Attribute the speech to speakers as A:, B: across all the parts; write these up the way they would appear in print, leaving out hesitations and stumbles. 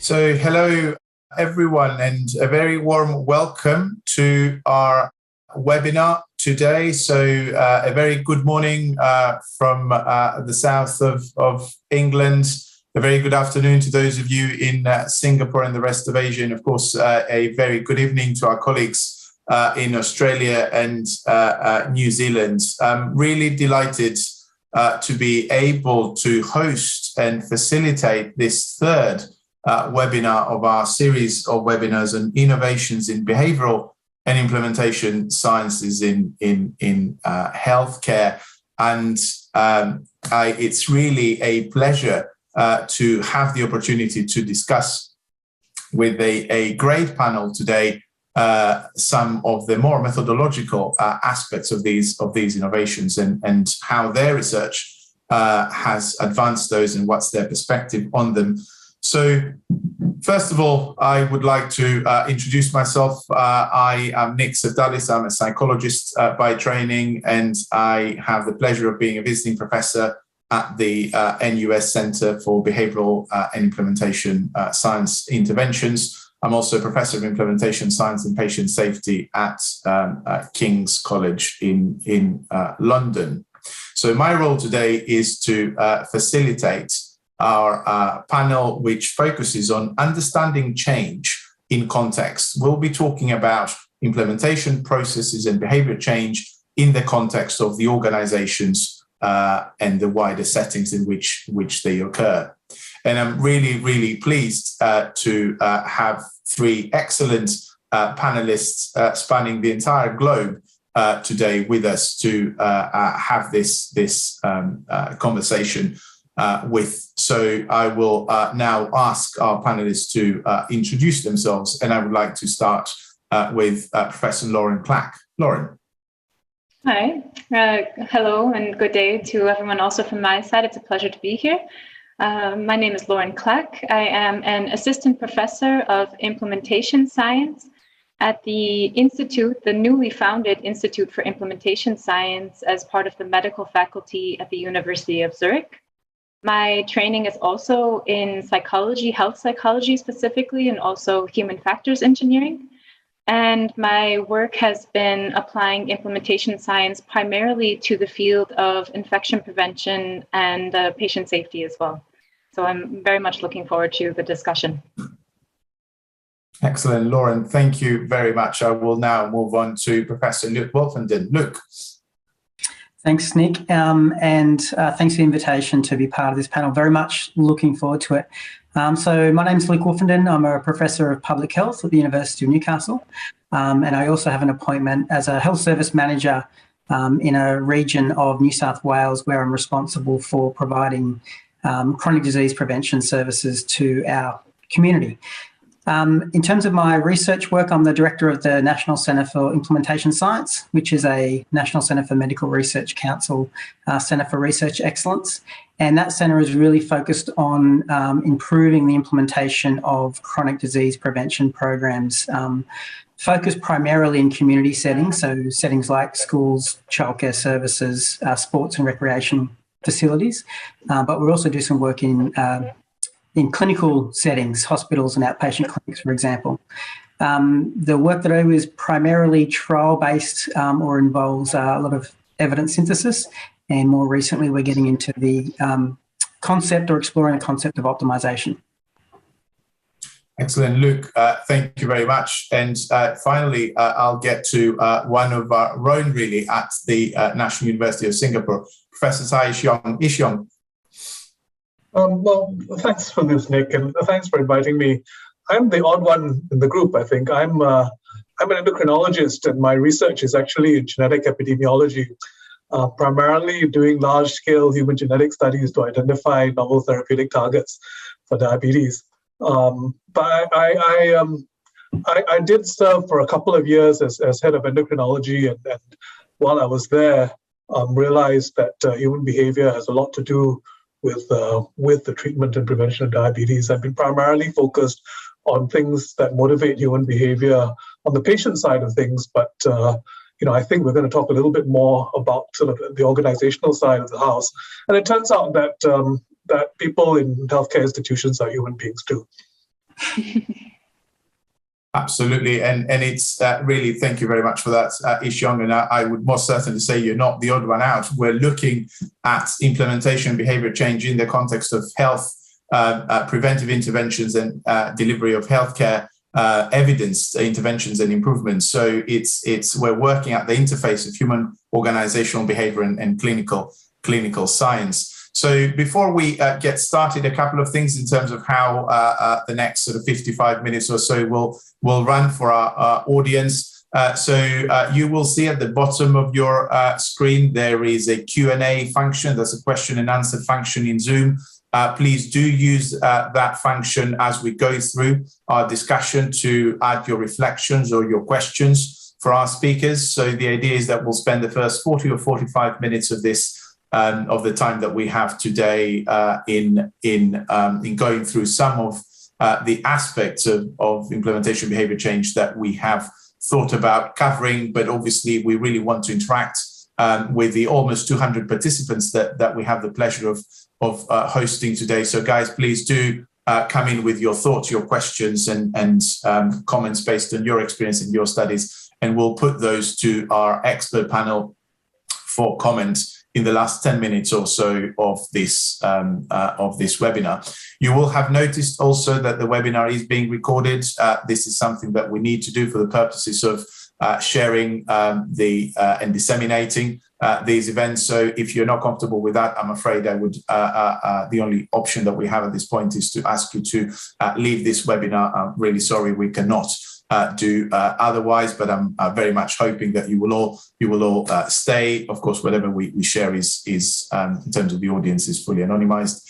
A: Hello everyone, and a very warm welcome to our webinar today. A very good morning from the south of England. A very good afternoon to those of you in Singapore and the rest of Asia, and of course a very good evening to our colleagues in Australia and New Zealand. I'm really delighted to be able to host and facilitate this third webinar of our series of webinars on innovations in behavioural and implementation sciences in healthcare. And it's really a pleasure to have the opportunity to discuss with a great panel today some of the more methodological aspects of these innovations and how their research has advanced those and what's their perspective on them. So, first of all, I would like to introduce myself. I am Nick Sevdalis. I'm a psychologist by training, and I have the pleasure of being a visiting professor at the NUS Center for Behavioural and Implementation Science Interventions. I'm also a professor of implementation science and patient safety at King's College in London. So my role today is to facilitate our panel, which focuses on understanding change in context. We'll be talking about implementation processes and behavior change in the context of the organizations and the wider settings in which they occur. And I'm really pleased to have three excellent panelists spanning the entire globe today with us to have this conversation with. So I will now ask our panelists to introduce themselves, and I would like to start with Professor Lauren Clack. Lauren.
B: Hi, hello and good day to everyone also from my side. It's a pleasure to be here. My name is Lauren Clack. I am an assistant professor of implementation science at the Institute, the newly founded Institute for Implementation Science, as part of the medical faculty at the University of Zurich. My training is also in psychology, health psychology specifically, and also human factors engineering. And my work has been applying implementation science primarily to the field of infection prevention and patient safety as well. So I'm very much looking forward to the discussion.
A: Excellent, Lauren. Thank you very much. I will now move on to Professor Luke Wolfenden. Luke.
C: Thanks, Nick, and thanks for the invitation to be part of this panel. Very much looking forward to it. So my name is Luke Wolfenden. I'm a professor of public health at the University of Newcastle, and I also have an appointment as a health service manager in a region of New South Wales where I'm responsible for providing chronic disease prevention services to our community. In terms of my research work, I'm the director of the National Centre for Implementation Science, which is a National Centre for Medical Research Council Centre for Research Excellence. And that centre is really focused on improving the implementation of chronic disease prevention programs, focused primarily in community settings, so settings like schools, childcare services, sports and recreation facilities. But we also do some work in clinical settings, hospitals and outpatient clinics, for example. The work that I do is primarily trial-based or involves a lot of evidence synthesis. And more recently, we're getting into the concept or exploring the concept of optimization.
A: Excellent, Luke. Thank you very much. And finally, I'll get to one of our own really at the National University of Singapore, Professor Tai E Shyong.
D: Well, thanks for this, Nick, and thanks for inviting me. I'm the odd one in the group, I think. I'm an endocrinologist, and my research is actually in genetic epidemiology, primarily doing large-scale human genetic studies to identify novel therapeutic targets for diabetes. But I did serve for a couple of years as head of endocrinology, and while I was there, realized that human behavior has a lot to do with the treatment and prevention of diabetes. I've been primarily focused on things that motivate human behavior on the patient side of things, but I think we're going to talk a little bit more about sort of the organizational side of the house. And it turns out that that people in healthcare institutions are human beings too.
A: Absolutely, and it's really, thank you very much for that, E Shyong, and I would most certainly say you're not the odd one out. We're looking at implementation and behavior change in the context of health, preventive interventions and delivery of healthcare, evidence interventions and improvements. So we're working at the interface of human organizational behavior and clinical science. So before we get started, a couple of things in terms of how the next sort of 55 minutes or so will run for our audience. So you will see at the bottom of your screen, there is a Q&A function. That's a question and answer function in Zoom. Please do use that function as we go through our discussion to add your reflections or your questions for our speakers. So the idea is that we'll spend the first 40 or 45 minutes of this of the time that we have today in going through some of the aspects of implementation behavior change that we have thought about covering, but obviously we really want to interact with the almost 200 participants that we have the pleasure of hosting today. So guys, please do come in with your thoughts, your questions and comments based on your experience in your studies, and we'll put those to our expert panel for comment in the last 10 minutes or so of this webinar. You will have noticed also that the webinar is being recorded. This is something that we need to do for the purposes of sharing and disseminating these events. So if you're not comfortable with that, I'm afraid I would the only option that we have at this point is to ask you to leave this webinar. I'm really sorry we cannot do otherwise, but I'm very much hoping that you will all stay. Of course, whatever we share is in terms of the audience is fully anonymized.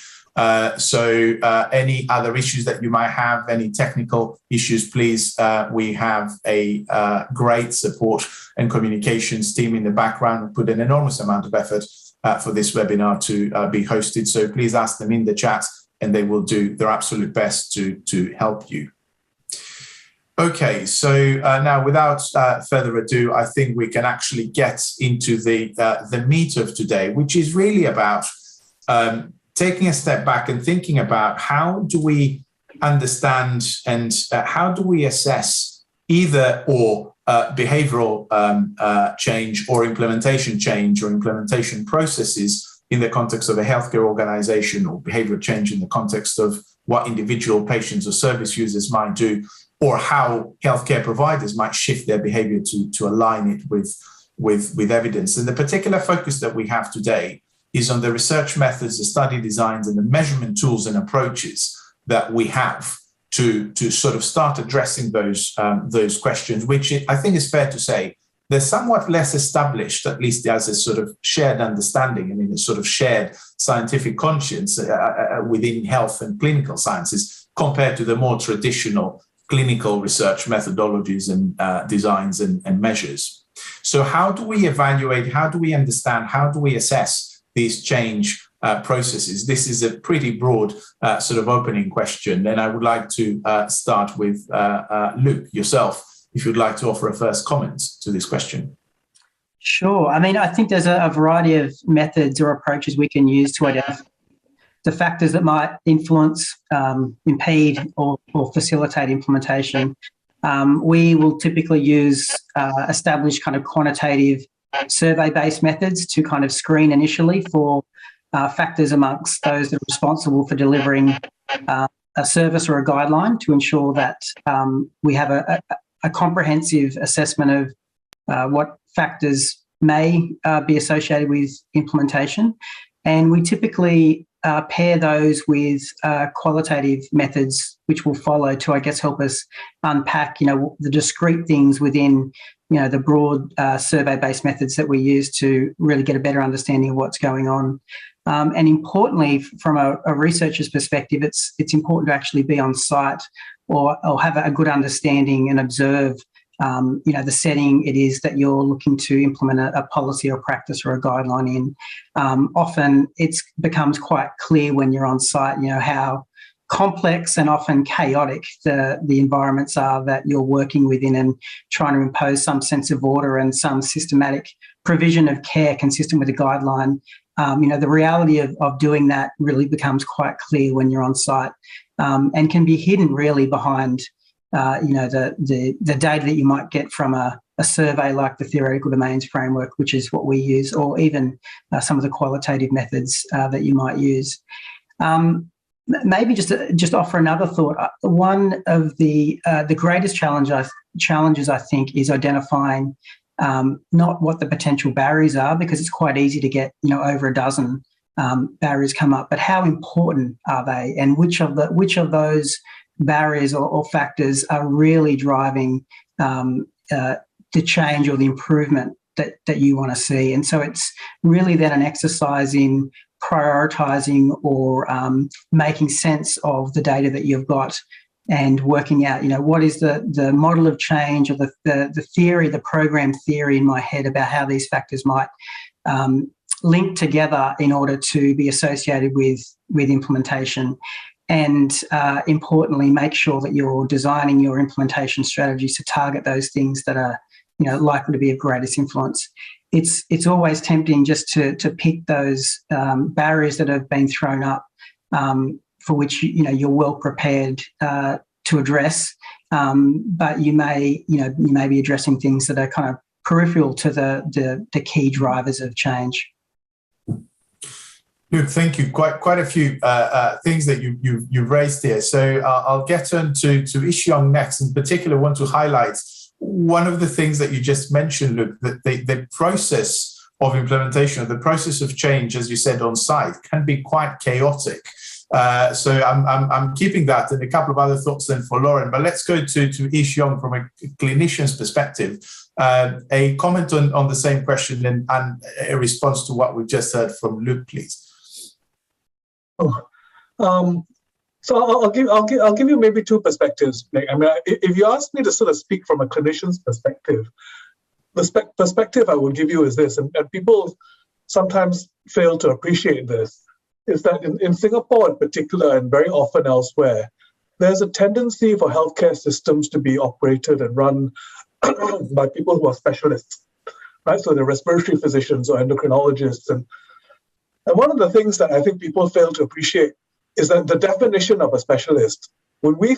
A: So any other issues that you might have, any technical issues, please, we have a great support and communications team in the background who put an enormous amount of effort for this webinar to be hosted. So please ask them in the chat and they will do their absolute best to help you. Okay, so now without further ado, I think we can actually get into the meat of today, which is really about taking a step back and thinking about how do we understand and how do we assess either or behavioral change or implementation processes in the context of a healthcare organization, or behavioral change in the context of what individual patients or service users might do, or how healthcare providers might shift their behavior to align it with evidence. And the particular focus that we have today is on the research methods, the study designs, and the measurement tools and approaches that we have to sort of start addressing those questions, which I think is fair to say they're somewhat less established, at least as a sort of shared understanding and in a sort of shared scientific conscience within health and clinical sciences compared to the more traditional clinical research methodologies and designs and measures. So how do we evaluate, how do we understand, how do we assess these change processes? This is a pretty broad sort of opening question. And I would like to start with Luke, yourself, if you'd like to offer a first comment to this question.
C: Sure. I mean, I think there's a variety of methods or approaches we can use to identify the factors that might influence, impede or facilitate implementation. We will typically use established kind of quantitative survey-based methods to kind of screen initially for factors amongst those that are responsible for delivering a service or a guideline to ensure that we have a comprehensive assessment of what factors may be associated with implementation. And we typically pair those with qualitative methods, which will follow to, I guess, help us unpack, the discrete things within, the broad survey-based methods that we use to really get a better understanding of what's going on. And importantly, from a researcher's perspective, it's important to actually be on site or have a good understanding and observe the setting it is that you're looking to implement a policy or practice or a guideline in. Often it becomes quite clear when you're on site, how complex and often chaotic the environments are that you're working within, and trying to impose some sense of order and some systematic provision of care consistent with a guideline The reality of doing that really becomes quite clear when you're on site, and can be hidden really behind, the data that you might get from a survey like the theoretical domains framework, which is what we use, or even some of the qualitative methods that you might use. Maybe just offer another thought. One of the greatest challenges I think is identifying not what the potential barriers are, because it's quite easy to get over a dozen barriers come up, but how important are they, and which of those barriers or factors are really driving the change or the improvement that you want to see. And so it's really then an exercise in prioritising or making sense of the data that you've got, and working out, what is the model of change, or the theory, the program theory in my head about how these factors might link together in order to be associated with implementation. And importantly, make sure that you're designing your implementation strategies to target those things that are likely to be of greatest influence. It's always tempting just to pick those barriers that have been thrown up, for which you're well prepared to address, but you may be addressing things that are kind of peripheral to the key drivers of change.
A: Luke, thank you. Quite a few things that you've raised here. So I'll get on to Shyong next. In particular, want to highlight one of the things that you just mentioned, Luke, that the process of implementation, or the process of change, as you said, on site, can be quite chaotic. So I'm keeping that, and a couple of other thoughts then for Lauren. But let's go to Shyong from a clinician's perspective. A comment on the same question and a response to what we've just heard from Luke, please.
D: So I'll give you maybe two perspectives, Nick. I mean, if you ask me to sort of speak from a clinician's perspective, the perspective I will give you is this, and people sometimes fail to appreciate this, is that in Singapore in particular, and very often elsewhere, there's a tendency for healthcare systems to be operated and run by people who are specialists, right? So they're respiratory physicians or endocrinologists. And one of the things that I think people fail to appreciate is that the definition of a specialist, when we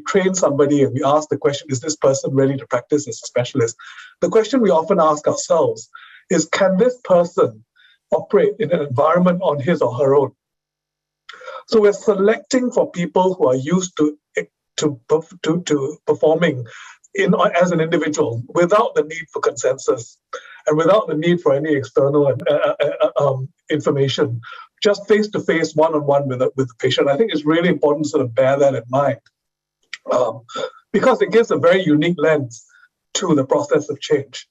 D: train somebody and we ask the question, is this person ready to practice as a specialist? The question we often ask ourselves is, can this person operate in an environment on his or her own? So we're selecting for people who are used to performing as an individual without the need for consensus and without the need for any external information, just face-to-face, one-on-one with the patient. I think it's really important to sort of bear that in mind, because it gives a very unique lens to the process of change.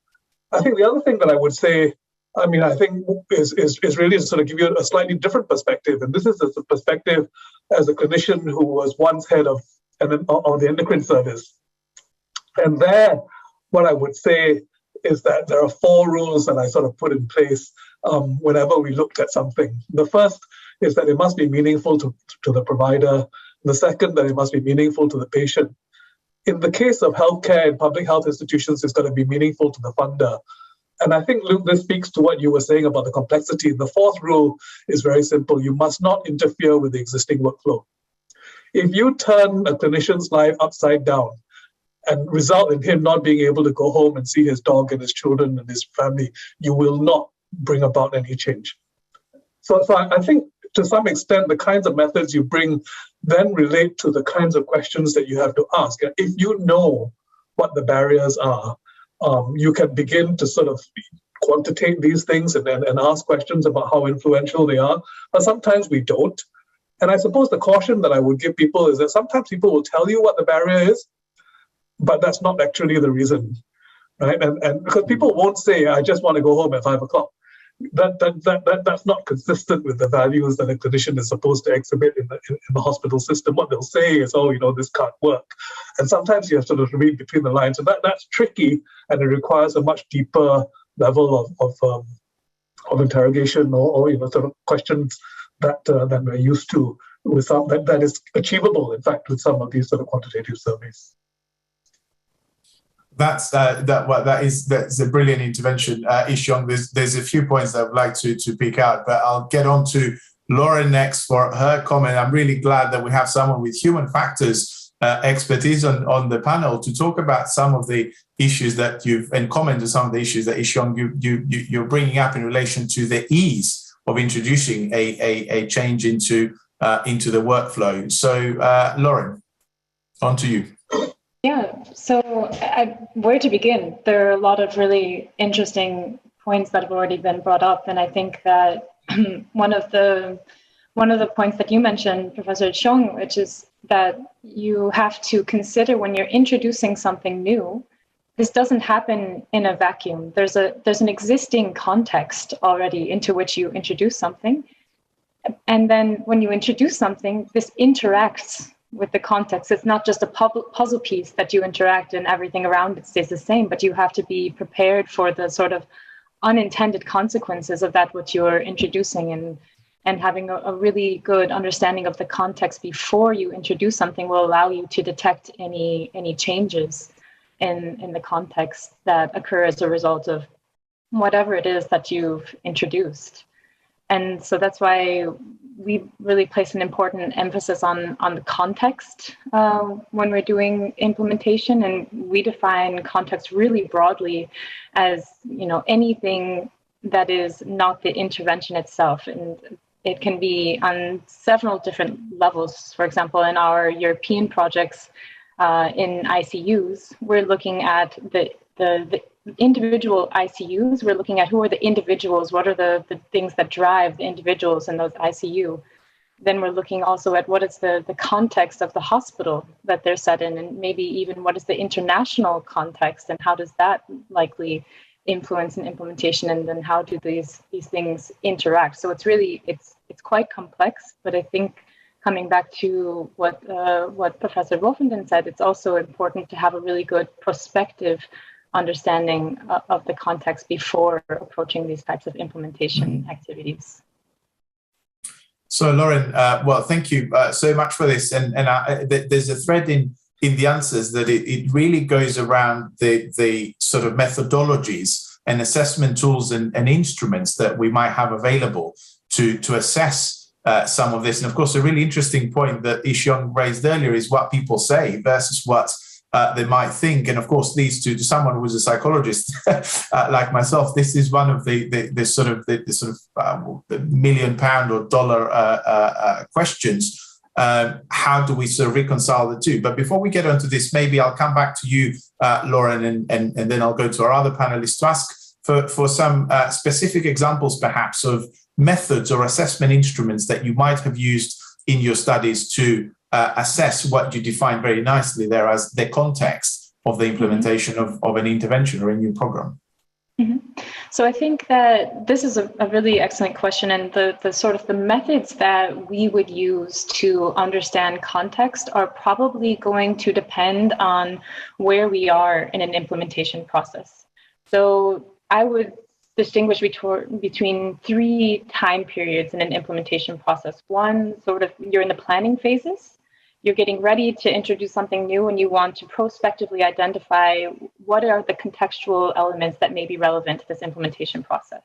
D: I think the other thing that I would say, I think is really to sort of give you a slightly different perspective. And this is the perspective as a clinician who was once head of the endocrine service. And there, what I would say is that there are 4 rules that I sort of put in place whenever we looked at something. The first is that it must be meaningful to the provider. The second, that it must be meaningful to the patient. In the case of healthcare and public health institutions, it's got to be meaningful to the funder. And I think, Luke, this speaks to what you were saying about the complexity. The 4th rule is very simple. You must not interfere with the existing workflow. If you turn a clinician's life upside down and result in him not being able to go home and see his dog and his children and his family, you will not bring about any change. So I think to some extent, the kinds of methods you bring then relate to the kinds of questions that you have to ask. If you know what the barriers are, you can begin to sort of quantitate these things and ask questions about how influential they are. But sometimes we don't. And I suppose the caution that I would give people is that sometimes people will tell you what the barrier is, but that's not actually the reason, right? And because people won't say, I just want to go home at 5 o'clock. That's not consistent with the values that a clinician is supposed to exhibit in the hospital system. What they'll say is, this can't work. And sometimes you have to sort of read between the lines. And that's tricky, and it requires a much deeper level of interrogation or sort of questions that we're used to with some that is achievable, in fact, with some of these sort of quantitative surveys.
A: That's a brilliant intervention, Shyong. There's a few points that I would like to pick out, but I'll get on to Lauren next for her comment. I'm really glad that we have someone with human factors expertise on the panel to talk about some of the issues that and comment on some of the issues that Shyong you're bringing up in relation to the ease of introducing a change into the workflow. So, Lauren, on to you.
B: Yeah, so where to begin? There are a lot of really interesting points that have already been brought up, and I think that one of the points that you mentioned, Professor Shyong, which is that you have to consider when you're introducing something new, this doesn't happen in a vacuum. There's an existing context already into which you introduce something, and then when you introduce something, this interacts with the context. It's not just a puzzle piece that you interact and everything around it stays the same, but you have to be prepared for the sort of unintended consequences of that what you're introducing, and having a really good understanding of the context before you introduce something will allow you to detect any changes in the context that occur as a result of whatever it is that you've introduced. And so that's why we really place an important emphasis on the context when we're doing implementation, and we define context really broadly as, anything that is not the intervention itself. And it can be on several different levels. For example, in our European projects in ICUs, we're looking at the individual ICUs. We're looking at who are the individuals, what are the things that drive the individuals in those ICU. Then we're looking also at what is the context of the hospital that they're set in, and maybe even what is the international context, and how does that likely influence an implementation, and then how do these things interact. So it's really, it's quite complex, but I think coming back to what Professor Wolfenden said, it's also important to have a really good prospective understanding of the context before approaching these types of implementation activities.
A: So, Lauren, well, thank you so much for this. And there's a thread in the answers that it really goes around the sort of methodologies and assessment tools and instruments that we might have available to assess some of this. And of course, a really interesting point that Shyong raised earlier is what people say versus what they might think. And of course, these to someone who is a psychologist like myself, this is one of the $1 million or dollar questions. How do we sort of reconcile the two? But before we get onto this, maybe I'll come back to you, Lauren, and then I'll go to our other panelists to ask for some specific examples, perhaps, of methods or assessment instruments that you might have used in your studies to assess what you define very nicely there as the context of the implementation of an intervention or a new program.
B: Mm-hmm. So I think that this is a really excellent question, and the sort of the methods that we would use to understand context are probably going to depend on where we are in an implementation process. So I would distinguish between three time periods in an implementation process. One, sort of, you're in the planning phases. You're getting ready to introduce something new, and you want to prospectively identify what are the contextual elements that may be relevant to this implementation process.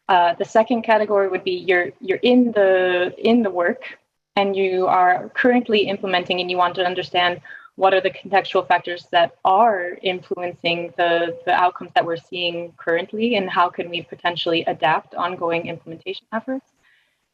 B: The second category would be you're in the work, and you are currently implementing, and you want to understand what are the contextual factors that are influencing the outcomes that we're seeing currently, and how can we potentially adapt ongoing implementation efforts.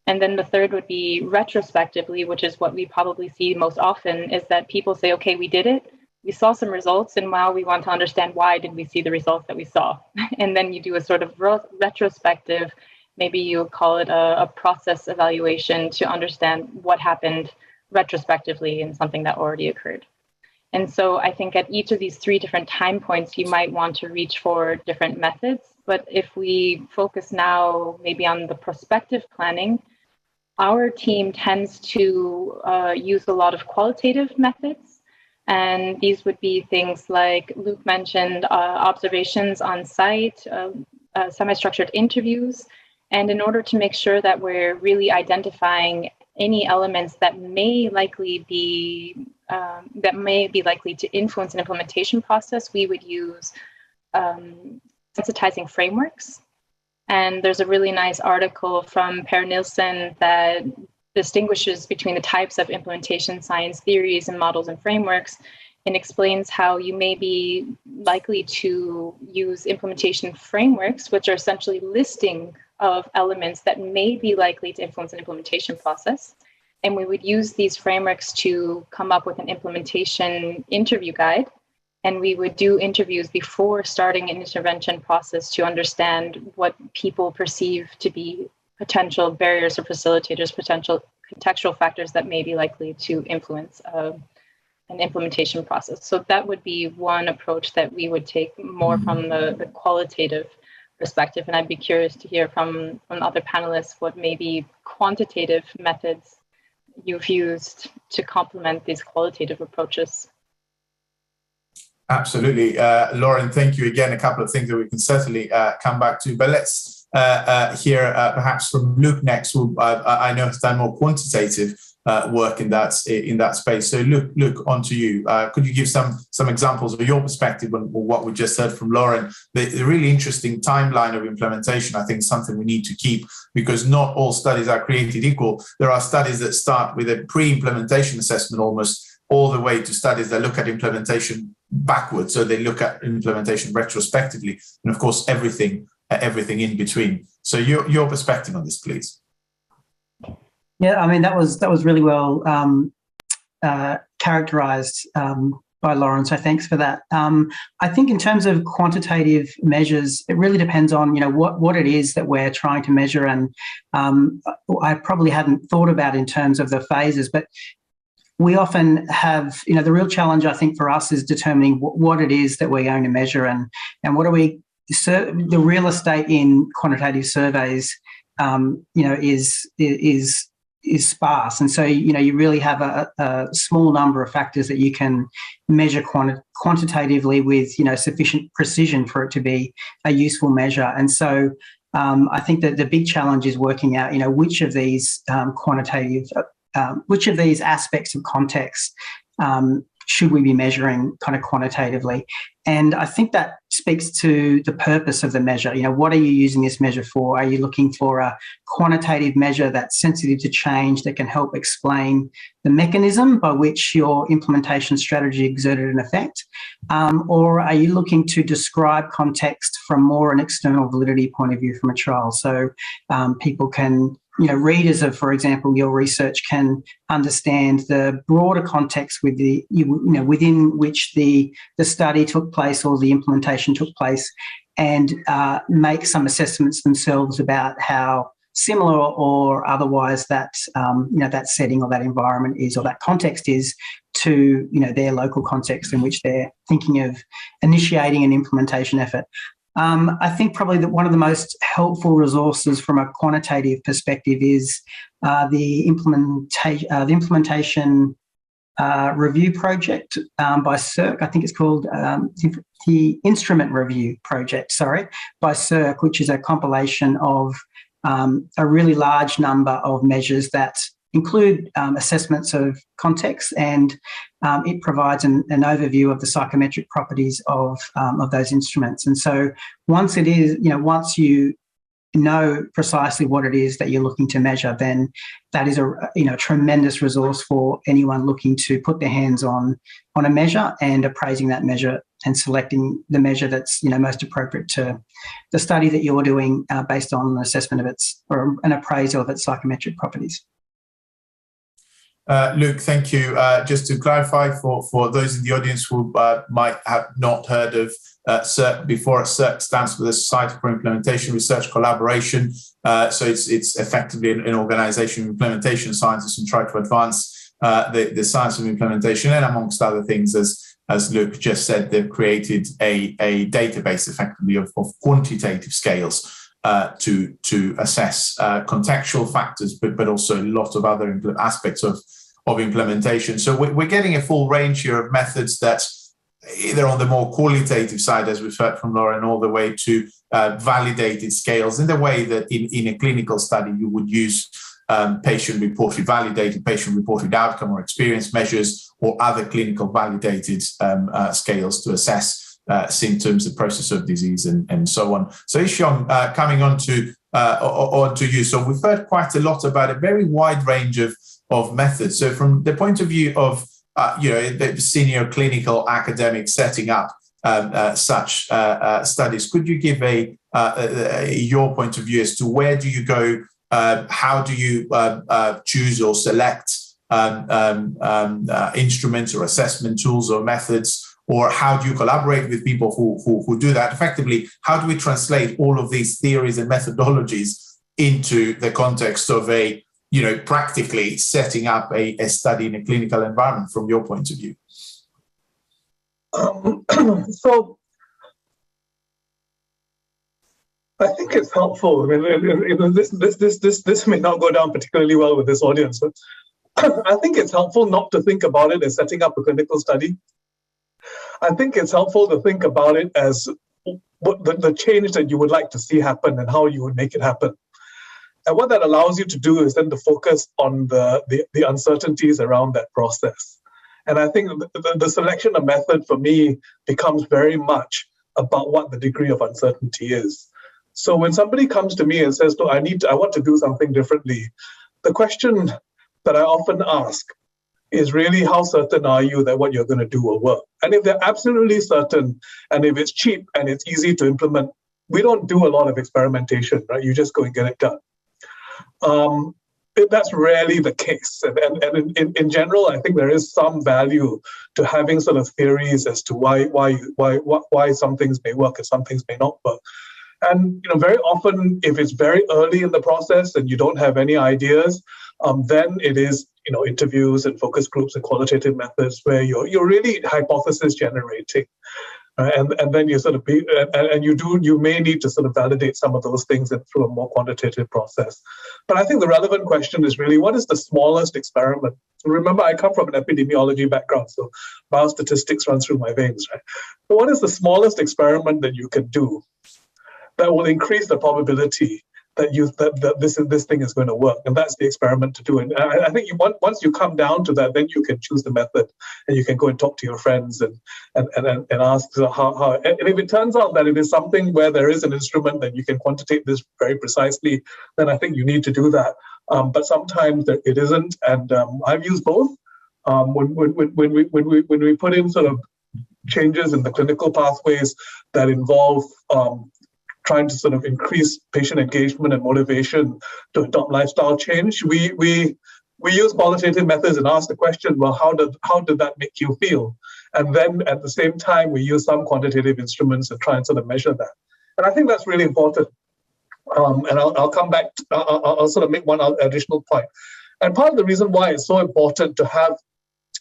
B: And then the third would be retrospectively, which is what we probably see most often, is that people say, okay, we did it, we saw some results, and now we want to understand why did we see the results that we saw. And then you do a sort of retrospective, maybe you would call it a process evaluation to understand what happened retrospectively in something that already occurred. And so I think at each of these three different time points, you might want to reach for different methods. But if we focus now maybe on the prospective planning, our team tends to use a lot of qualitative methods. And these would be things like Luke mentioned, observations on site, semi-structured interviews. And in order to make sure that we're really identifying any elements that may likely be that may be likely to influence an implementation process, we would use sensitizing frameworks. And there's a really nice article from Per Nielsen that distinguishes between the types of implementation science theories and models and frameworks, and explains how you may be likely to use implementation frameworks, which are essentially listing of elements that may be likely to influence an implementation process. And we would use these frameworks to come up with an implementation interview guide. And we would do interviews before starting an intervention process to understand what people perceive to be potential barriers or facilitators, potential contextual factors that may be likely to influence an implementation process. So that would be one approach that we would take more from the qualitative perspective. And I'd be curious to hear from other panelists what maybe quantitative methods you've used to complement these qualitative approaches.
A: Absolutely. Lauren, thank you again. A couple of things that we can certainly come back to, but let's hear perhaps from Luke next, who I know has done more quantitative work in that space. So Luke, on to you. Could you give some examples of your perspective on what we just heard from Lauren? The really interesting timeline of implementation, I think, is something we need to keep, because not all studies are created equal. There are studies that start with a pre-implementation assessment almost, all the way to studies that look at implementation backwards. So they look at implementation retrospectively, and of course, everything in between. So your perspective on this, please.
C: Yeah, I mean, that was really well characterized by Lauren, so thanks for that. I think in terms of quantitative measures, it really depends on, what it is that we're trying to measure, and I probably hadn't thought about in terms of the phases, but we often have, the real challenge, I think, for us is determining what it is that we're going to measure, and what are we. The real estate in quantitative surveys, is sparse, and so you really have a small number of factors that you can measure quantitatively with sufficient precision for it to be a useful measure. And so I think that the big challenge is working out which of these which of these aspects of context should we be measuring kind of quantitatively. And I think that speaks to the purpose of the measure. What are you using this measure for? Are you looking for a quantitative measure that's sensitive to change, that can help explain the mechanism by which your implementation strategy exerted an effect? Or are you looking to describe context from more an external validity point of view from a trial? So people can, readers of, for example, your research can understand the broader context with within which the study took place or the implementation took place, and make some assessments themselves about how similar or otherwise that that setting or that environment is, or that context is, to their local context in which they're thinking of initiating an implementation effort. I think probably that one of the most helpful resources from a quantitative perspective is the implementation review project by CERC. I think it's called the Instrument Review Project, by CERC, which is a compilation of a really large number of measures that include assessments of context, and it provides an overview of the psychometric properties of those instruments. And so once you know precisely what it is that you're looking to measure, then that is a tremendous resource for anyone looking to put their hands on a measure and appraising that measure and selecting the measure that's most appropriate to the study that you're doing based on an assessment of its, or an appraisal of its psychometric properties.
A: Luke, thank you. Just to clarify for those in the audience who might have not heard of CERC before, CERC stands for the Society for Implementation Research Collaboration. So it's effectively an organization of implementation scientists and try to advance the science of implementation. And amongst other things, as Luke just said, they've created a database effectively of quantitative scales to assess contextual factors, but also a lot of other aspects of implementation. So we're getting a full range here of methods that either on the more qualitative side, as we've heard from Lauren, all the way to validated scales in the way that in a clinical study you would use patient-reported validated patient-reported outcome or experience measures or other clinical validated scales to assess symptoms, the process of disease, and so on. So Shyong, coming on to you. So we've heard quite a lot about a very wide range of methods. So from the point of view of the senior clinical academic setting up such studies, could you give your point of view as to where do you go? How do you choose or select instruments or assessment tools or methods? Or how do you collaborate with people who do that? Effectively, how do we translate all of these theories and methodologies into the context of practically setting up a study in a clinical environment from your point of view?
D: So I think it's helpful. I mean, this may not go down particularly well with this audience, but I think it's helpful not to think about it as setting up a clinical study. I think it's helpful to think about it as what the change that you would like to see happen and how you would make it happen. And what that allows you to do is then to focus on the uncertainties around that process. And I think the selection of method for me becomes very much about what the degree of uncertainty is. So when somebody comes to me and says, "No, I want to do something differently," the question that I often ask is really, how certain are you that what you're going to do will work? And if they're absolutely certain, and if it's cheap and it's easy to implement, we don't do a lot of experimentation, right? You just go and get it done. That's rarely the case. And in general, I think there is some value to having sort of theories as to why some things may work and some things may not work. And very often, if it's very early in the process and you don't have any ideas, then it is interviews and focus groups and qualitative methods where you're really hypothesis generating, and then you sort of you may need to sort of validate some of those things through a more quantitative process. But I think the relevant question is really, what is the smallest experiment? Remember, I come from an epidemiology background, so biostatistics runs through my veins, right? But what is the smallest experiment that you can do that will increase the probability that this thing is going to work? And that's the experiment to do. And I think once you come down to that, then you can choose the method, and you can go and talk to your friends and ask how. And if it turns out that it is something where there is an instrument that you can quantitate this very precisely, then I think you need to do that. But sometimes it isn't, and I've used both. When we put in sort of changes in the clinical pathways that involve trying to sort of increase patient engagement and motivation to adopt lifestyle change, we use qualitative methods and ask the question, well, how did that make you feel? And then at the same time, we use some quantitative instruments and try and sort of measure that. And I think that's really important. And I'll come back, I'll sort of make one additional point. And part of the reason why it's so important to have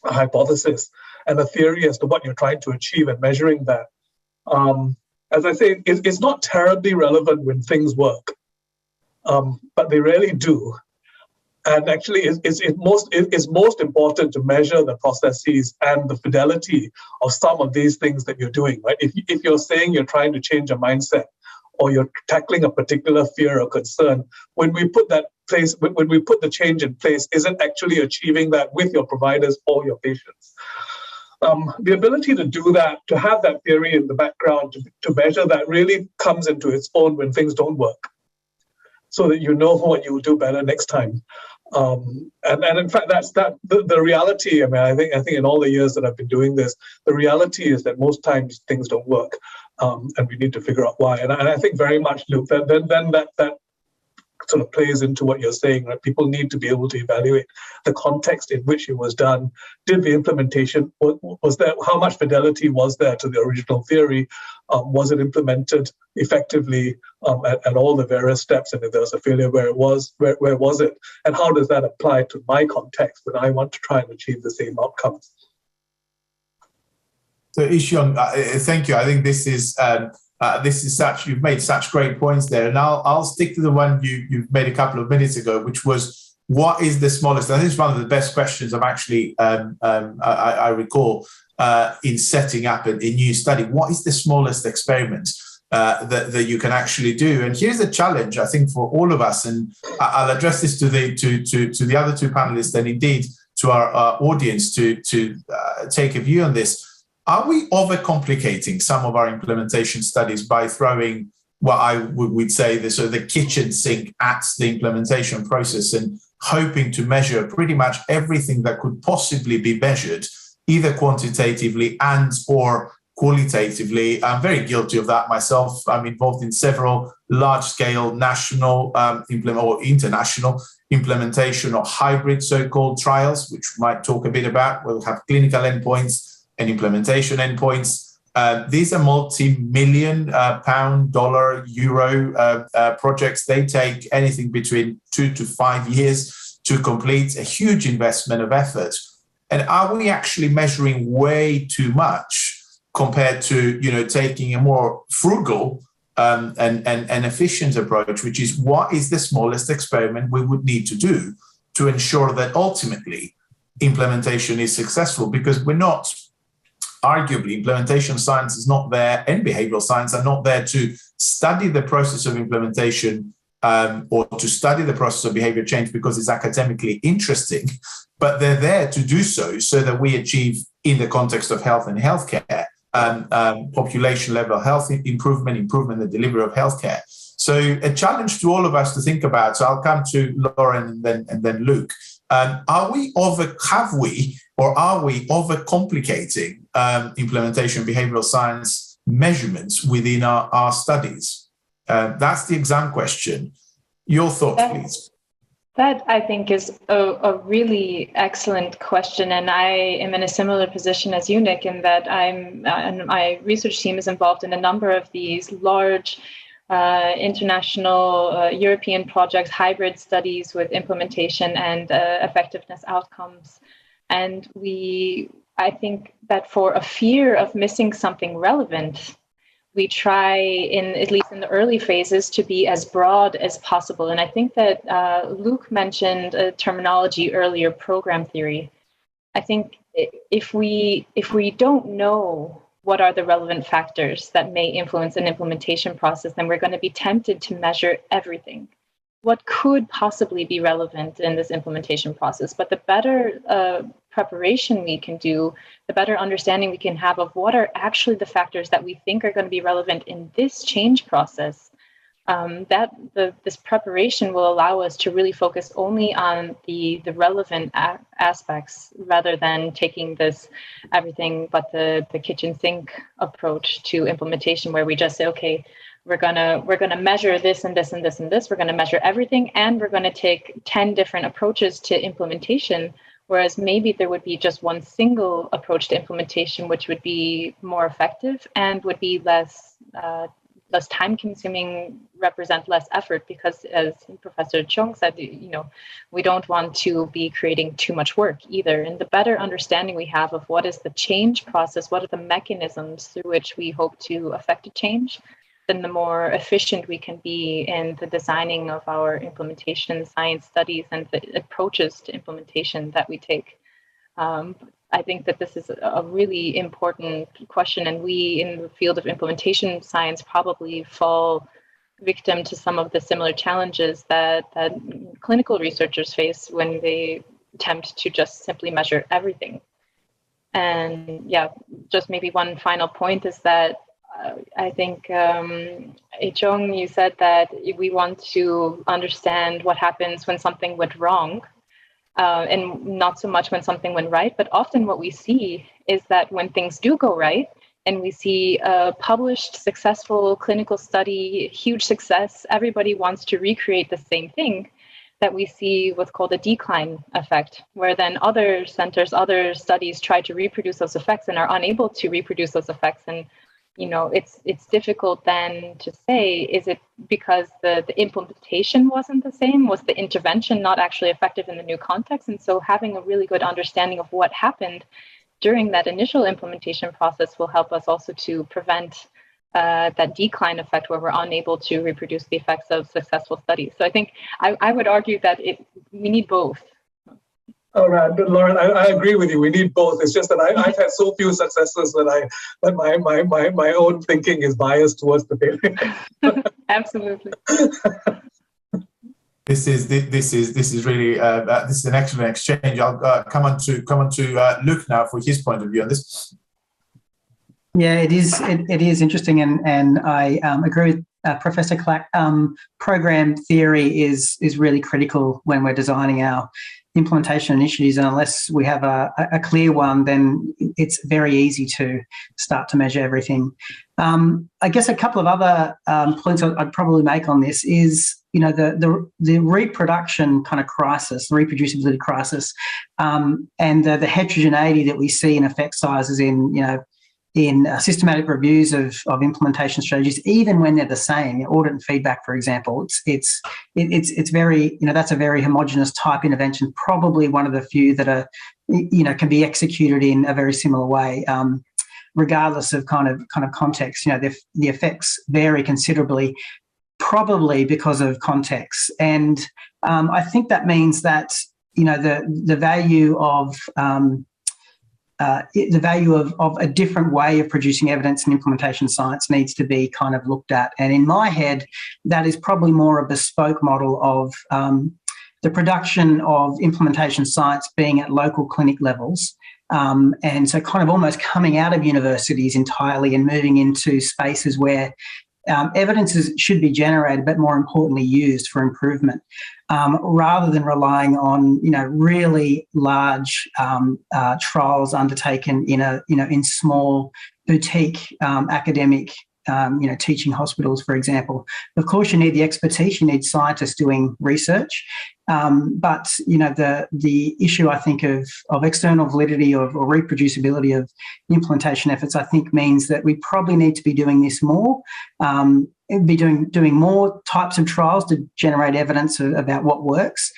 D: a hypothesis and a theory as to what you're trying to achieve and measuring that, as I say, it's not terribly relevant when things work, but they really do. And actually, it's most important to measure the processes and the fidelity of some of these things that you're doing, right? If you're saying you're trying to change a mindset, or you're tackling a particular fear or concern, when we put the change in place, is it actually achieving that with your providers or your patients? The ability to do that, to have that theory in the background, to measure that, really comes into its own when things don't work, so that you know what you will do better next time. And in fact, that's the reality. I mean, I think in all the years that I've been doing this, the reality is that most times things don't work, and we need to figure out why. And I think very much, Luke, that sort of plays into what you're saying, right? People need to be able to evaluate the context in which it was done. Did the implementation, was there, how much fidelity was there to the original theory? Was it implemented effectively at all the various steps? And if there was a failure, where was it? And how does that apply to my context when I want to try and achieve the same outcomes?
A: So Shyong, thank you. I think this is you've made such great points there, and I'll stick to the one you've made a couple of minutes ago, which was, what is the smallest? I think it's one of the best questions I've actually I recall in setting up a new study. What is the smallest experiment that you can actually do. And here's a challenge, I think, for all of us, and I'll address this to the other two panelists and indeed to our audience to take a view on this. Are we overcomplicating some of our implementation studies by throwing what I would say the sort of the kitchen sink at the implementation process and hoping to measure pretty much everything that could possibly be measured, either quantitatively and or qualitatively? I'm very guilty of that myself. I'm involved in several large-scale national or international implementation or hybrid so-called trials, which we might talk a bit about. We'll have clinical endpoints and implementation endpoints. These are multi-million pound, dollar, euro projects. They take anything between 2 to 5 years to complete, a huge investment of effort. And are we actually measuring way too much compared to, taking a more frugal and efficient approach, which is what is the smallest experiment we would need to do to ensure that ultimately implementation is successful? Because we're not, arguably, implementation science is not there, and behavioral science are not there to study the process of implementation or to study the process of behavior change because it's academically interesting, but they're there to do so that we achieve, in the context of health and healthcare, population level health improvement in the delivery of healthcare. So a challenge to all of us to think about. So I'll come to Lauren and then Luke. Are we overcomplicating implementation behavioral science measurements within our studies? That's the exam question. Your thoughts, please.
B: That, I think, is a really excellent question. And I am in a similar position as you, Nick, in that and my research team is involved in a number of these large international European projects, hybrid studies with implementation and effectiveness outcomes. And I think that for a fear of missing something relevant, we try, at least in the early phases, to be as broad as possible. And I think that Luke mentioned a terminology earlier, program theory. I think if we don't know what are the relevant factors that may influence an implementation process, then we're going to be tempted to measure everything. What could possibly be relevant in this implementation process? But the better preparation we can do, the better understanding we can have of what are actually the factors that we think are going to be relevant in this change process, this preparation will allow us to really focus only on the relevant aspects rather than taking this everything but the kitchen sink approach to implementation, where we just say, okay, we're gonna measure this and this and this and this. We're gonna measure everything, and we're gonna take 10 different approaches to implementation. Whereas maybe there would be just one single approach to implementation, which would be more effective and would be less time-consuming, represent less effort. Because, as Professor Shyong said, we don't want to be creating too much work either. And the better understanding we have of what is the change process, what are the mechanisms through which we hope to affect a change, then the more efficient we can be in the designing of our implementation science studies and the approaches to implementation that we take. I think that this is a really important question, and we in the field of implementation science probably fall victim to some of the similar challenges that clinical researchers face when they attempt to just simply measure everything. And just maybe one final point is that I think, Shyong, you said that we want to understand what happens when something went wrong, and not so much when something went right. But often what we see is that when things do go right, and we see a published successful clinical study, huge success, everybody wants to recreate the same thing, that we see what's called a decline effect, where then other centers, other studies try to reproduce those effects and are unable to reproduce those effects. And it's difficult then to say, is it because the implementation wasn't the same? Was the intervention not actually effective in the new context? And so having a really good understanding of what happened during that initial implementation process will help us also to prevent that decline effect where we're unable to reproduce the effects of successful studies. So I think I would argue that we need both.
D: All right, Lauren, I agree with you. We need both. It's just that I've had so few successes that my own thinking is biased towards the failure.
B: Absolutely.
A: This is really this is an excellent exchange. I'll come on to Luke now for his point of view on this.
C: Yeah, it is interesting, and I agree with Professor Clack. Program theory is really critical when we're designing our implementation initiatives, and unless we have a clear one, then it's very easy to start to measure everything. I guess a couple of other points I'd probably make on this is, the reproduction kind of crisis, the reproducibility crisis, and the heterogeneity that we see in effect sizes in systematic reviews of implementation strategies, even when they're the same. Audit and feedback, for example, it's very, that's a very homogeneous type intervention, probably one of the few that are, can be executed in a very similar way, regardless of kind of context. The effects vary considerably, probably because of context. And I think that means that, the value of a different way of producing evidence and implementation science needs to be kind of looked at. And in my head, that is probably more a bespoke model of the production of implementation science being at local clinic levels. And so kind of almost coming out of universities entirely and moving into spaces where evidence should be generated, but more importantly used for improvement, rather than relying on really large trials undertaken in small boutique academic teaching hospitals, for example. Of course, you need the expertise, you need scientists doing research, but the issue, I think, of external validity or reproducibility of implementation efforts, I think, means that we probably need to be doing this more, be doing more types of trials to generate evidence about what works,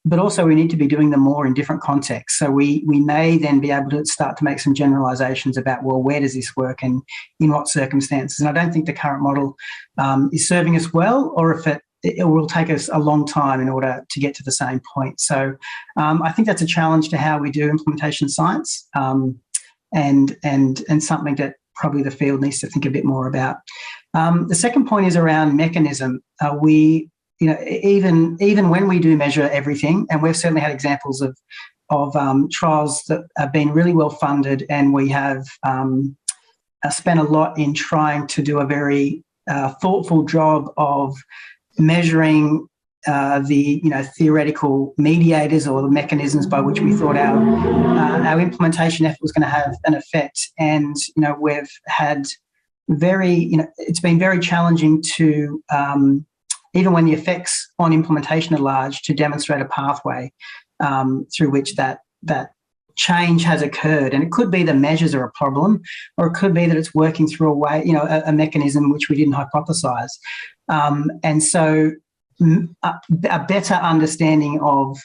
C: but also we need to be doing them more in different contexts. So we may then be able to start to make some generalizations about, well, where does this work and in what circumstances? And I don't think the current model is serving us well, or if it will take us a long time in order to get to the same point. So I think that's a challenge to how we do implementation science, and something that probably the field needs to think a bit more about. The second point is around mechanism. Even when we do measure everything, and we've certainly had examples of trials that have been really well funded, and we have spent a lot in trying to do a very thoughtful job of measuring the theoretical mediators or the mechanisms by which we thought our implementation effort was going to have an effect. And we've had it's been very challenging to even when the effects on implementation are large, to demonstrate a pathway through which that change has occurred. And it could be the measures are a problem, or it could be that it's working through a way, a mechanism which we didn't hypothesize. And so a better understanding of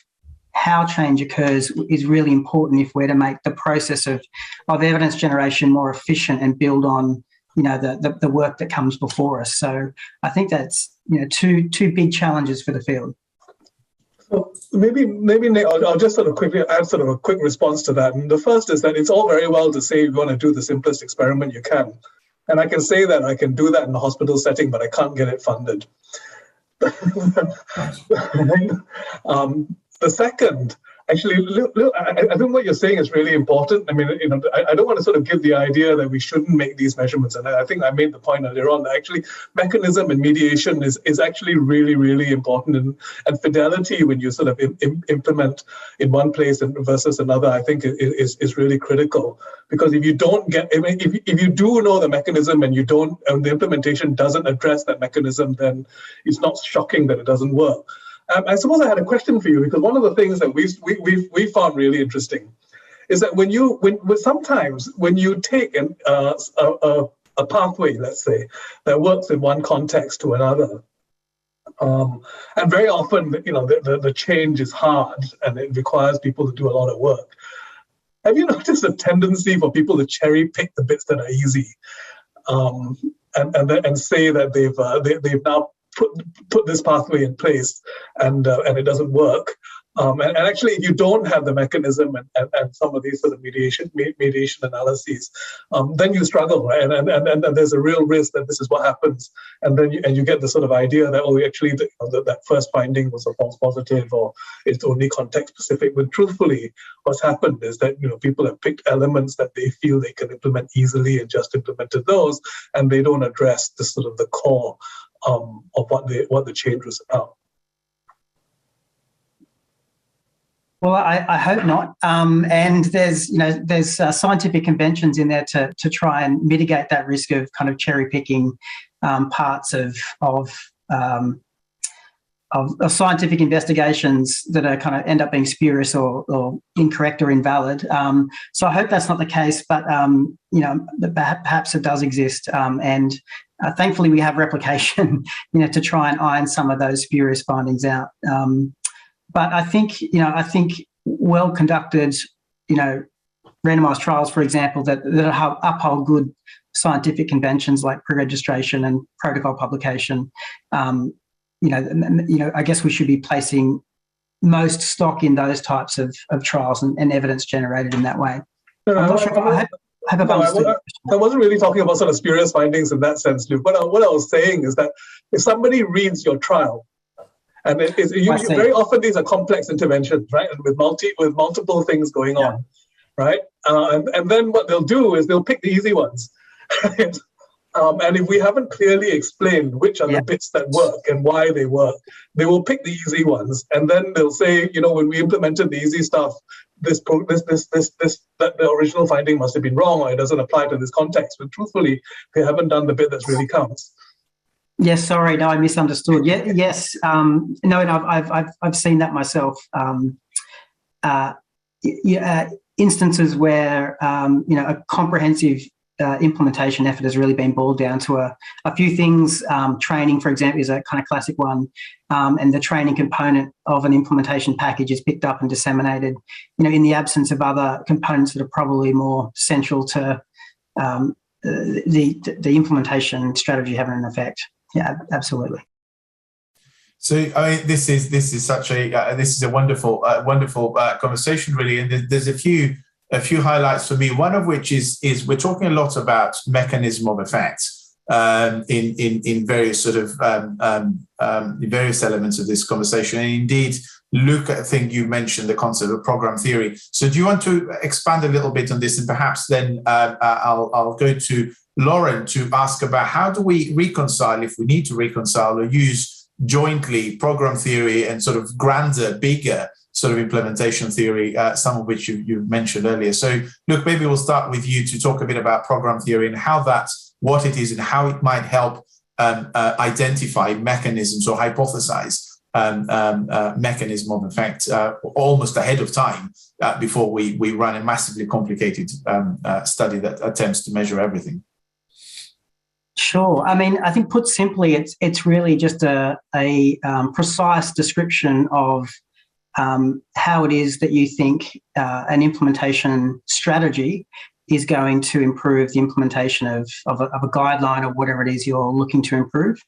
C: how change occurs is really important if we're to make the process of evidence generation more efficient and build on the work that comes before us. So I think that's two big challenges for the field.
D: So maybe Nick, I'll just sort of quickly add sort of a quick response to that. And the first is that it's all very well to say you want to do the simplest experiment you can. And I can say that I can do that in a hospital setting, but I can't get it funded. The second, actually, I think what you're saying is really important. I mean, I don't want to sort of give the idea that we shouldn't make these measurements. And I think I made the point earlier on that actually mechanism and mediation is actually really, really important. And fidelity, when you sort of implement in one place versus another, I think is really critical. Because if you don't get, if you do know the mechanism and the implementation doesn't address that mechanism, then it's not shocking that it doesn't work. I suppose I had a question for you, because one of the things that we found really interesting is that sometimes when you take a pathway, let's say, that works in one context to another, and very often the change is hard and it requires people to do a lot of work. Have you noticed a tendency for people to cherry pick the bits that are easy, and say that they've now put this pathway in place and it doesn't work, And actually, if you don't have the mechanism and some of these sort of mediation analyses, then you struggle, right? And there's a real risk that this is what happens. And then you get the sort of idea that, oh, actually, that first finding was a false positive, or it's only context specific. But truthfully, what's happened is that people have picked elements that they feel they can implement easily and just implemented those, and they don't address the sort of the core of what the change was about.
C: Well, I hope not. And there's scientific conventions in there to try and mitigate that risk of kind of cherry picking parts of scientific investigations that are kind of end up being spurious or incorrect or invalid. So I hope that's not the case, but perhaps it does exist. And thankfully, we have replication, to try and iron some of those spurious findings out. But I think well-conducted, randomised trials, for example, that uphold good scientific conventions like pre-registration and protocol publication. I guess we should be placing most stock in those types of trials and evidence generated in that way. I
D: wasn't really talking about sort of spurious findings in that sense, Luke. What I was saying is that if somebody reads your trial, and very often these are complex interventions, right? And with multiple things going on, right? And then what they'll do is they'll pick the easy ones. Right? And if we haven't clearly explained which are the bits that work and why they work, they will pick the easy ones. And then they'll say, when we implemented the easy stuff, that the original finding must have been wrong, or it doesn't apply to this context. But truthfully, they haven't done the bit that really counts.
C: Yes, sorry, no, I misunderstood. Yes, I've seen that myself. Instances where a comprehensive implementation effort has really been boiled down to a few things. Training, for example, is a kind of classic one, and the training component of an implementation package is picked up and disseminated. In the absence of other components that are probably more central to the implementation strategy having an effect. Yeah, absolutely.
A: So this is such a wonderful conversation, really, and there's a few highlights for me. One of which is we're talking a lot about mechanism of effect in various sort of various elements of this conversation. And indeed, Luke, I think you mentioned the concept of program theory. So do you want to expand a little bit on this, and perhaps then I'll go to Lauren to ask about how do we reconcile, if we need to reconcile or use jointly, program theory and sort of grander, bigger sort of implementation theory, some of which you mentioned earlier. So, Luke, maybe we'll start with you to talk a bit about program theory and what it is and how it might help identify mechanisms or hypothesize mechanism of effect almost ahead of time before we run a massively complicated study that attempts to measure everything.
C: Sure. I mean, I think put simply, it's really just a precise description of how it is that you think an implementation strategy is going to improve the implementation of a guideline or whatever it is you're looking to improve.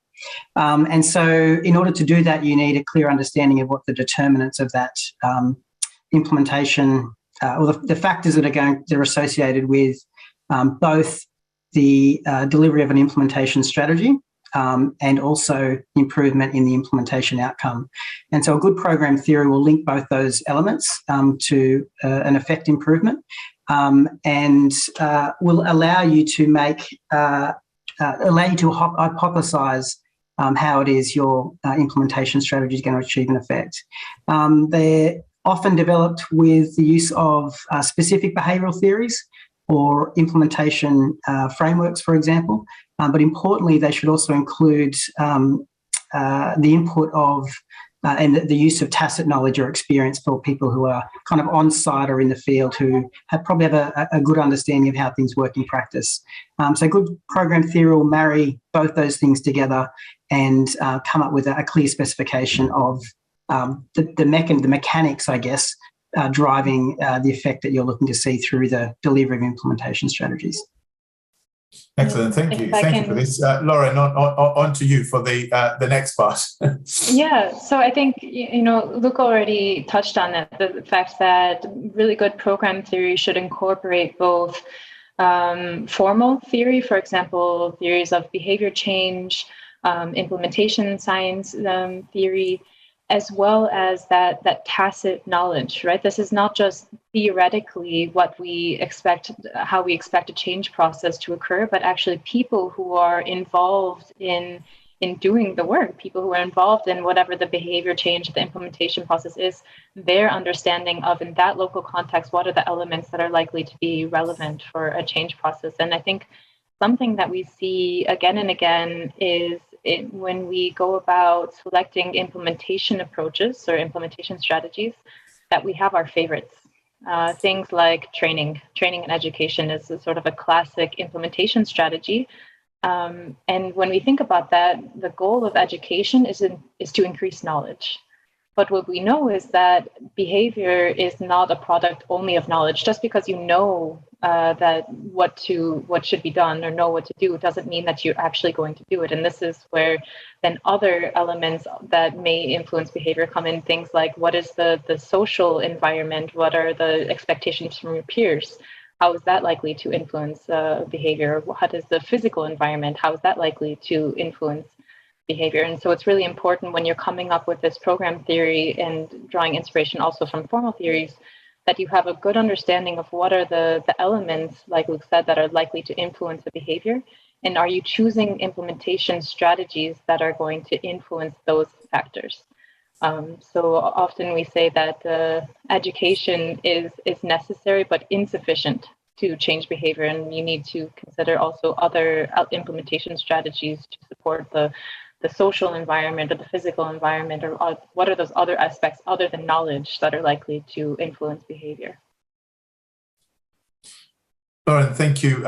C: And so in order to do that, you need a clear understanding of what the determinants of that implementation or the factors that are associated with both the delivery of an implementation strategy and also improvement in the implementation outcome. And so a good program theory will link both those elements to an effect improvement and will allow you to hypothesize how it is your implementation strategy is going to achieve an effect. They're often developed with the use of specific behavioural theories or implementation frameworks, for example. But importantly, they should also include the input of and the use of tacit knowledge or experience for people who are kind of on-site or in the field who probably have a good understanding of how things work in practice. So good program theory will marry both those things together and come up with a clear specification of the mechanics, I guess, driving the effect that you're looking to see through the delivery of implementation strategies.
A: Excellent. Thank you. Thank you for this. Lauren, on to you for the next part.
B: Yeah. So I think, Luke already touched on it, the fact that really good program theory should incorporate both formal theory, for example, theories of behavior change, implementation science theory, as well as that tacit knowledge, right? This is not just theoretically what we expect, how we expect a change process to occur, but actually people who are involved in doing the work, people who are involved in whatever the behavior change, the implementation process is, their understanding of, in that local context, what are the elements that are likely to be relevant for a change process. And I think something that we see again and again is when we go about selecting implementation approaches or implementation strategies, that we have our favorites. Things like training and education is a sort of a classic implementation strategy. And when we think about that, the goal of education is to increase knowledge. But what we know is that behavior is not a product only of knowledge. Just because you know that what should be done or know what to do doesn't mean that you're actually going to do it. And this is where then other elements that may influence behavior come in, things like what is the social environment, what are the expectations from your peers, how is that likely to influence behavior, what is the physical environment, how is that likely to influence behavior. And so it's really important when you're coming up with this program theory and drawing inspiration also from formal theories, that you have a good understanding of what are the elements, like Luke said, that are likely to influence the behavior. And are you choosing implementation strategies that are going to influence those factors? So often we say that education is necessary but insufficient to change behavior, and you need to consider also other implementation strategies to support the social environment or the physical environment, or what are those other aspects other than knowledge that are likely to influence behavior.
A: Lauren, thank you.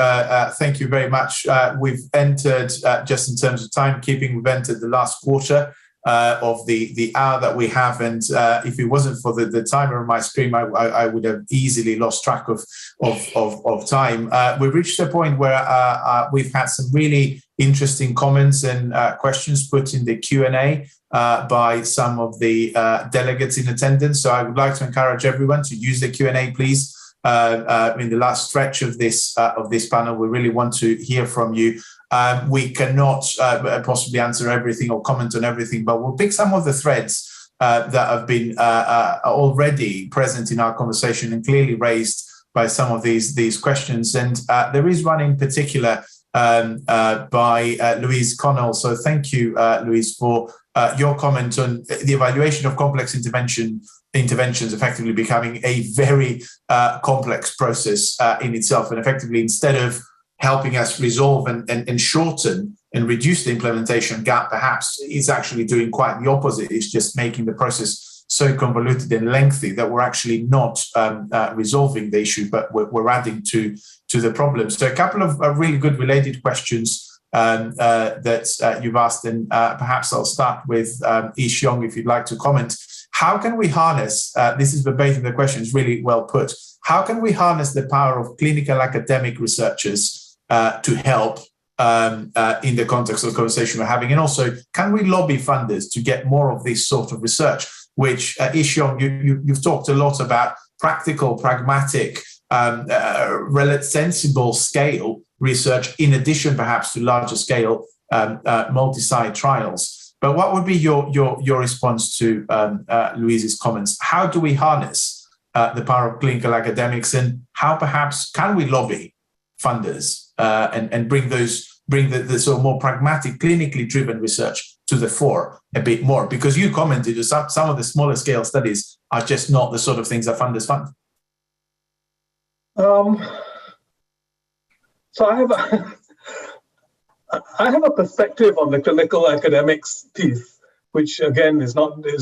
A: Thank you very much. We've entered, just in terms of timekeeping, we've entered the last quarter of the hour that we have, and if it wasn't for the timer on my screen, I would have easily lost track of time. We've reached a point where we've had some really interesting comments and questions put in the Q&A by some of the delegates in attendance. So I would like to encourage everyone to use the Q&A, please. In the last stretch of this panel, we really want to hear from you. We cannot possibly answer everything or comment on everything, but we'll pick some of the threads that have been already present in our conversation and clearly raised by some of these questions. And there is one in particular by Louise Connell. So thank you, Louise, for your comment on the evaluation of complex interventions effectively becoming a very complex process in itself. And effectively, instead of helping us resolve and shorten and reduce the implementation gap, perhaps it's actually doing quite the opposite. It's just making the process so convoluted and lengthy that we're actually not resolving the issue, but we're adding to the problem. So a couple of really good related questions that you've asked, and perhaps I'll start with E Shyong, if you'd like to comment. How can we harness, this is verbatim, the question is really well put, how can we harness the power of clinical academic researchers to help in the context of the conversation we're having? And also, can we lobby funders to get more of this sort of research, which, E Shyong, you've talked a lot about practical, pragmatic, sensible scale research, in addition perhaps to larger scale multi-site trials. But what would be your response to Louise's comments? How do we harness the power of clinical academics, and how perhaps can we lobby funders and bring the sort of more pragmatic, clinically driven research to the fore a bit more? Because you commented that some of the smaller scale studies are just not the sort of things that funders fund.
D: So I have a perspective on the clinical academics piece, which again is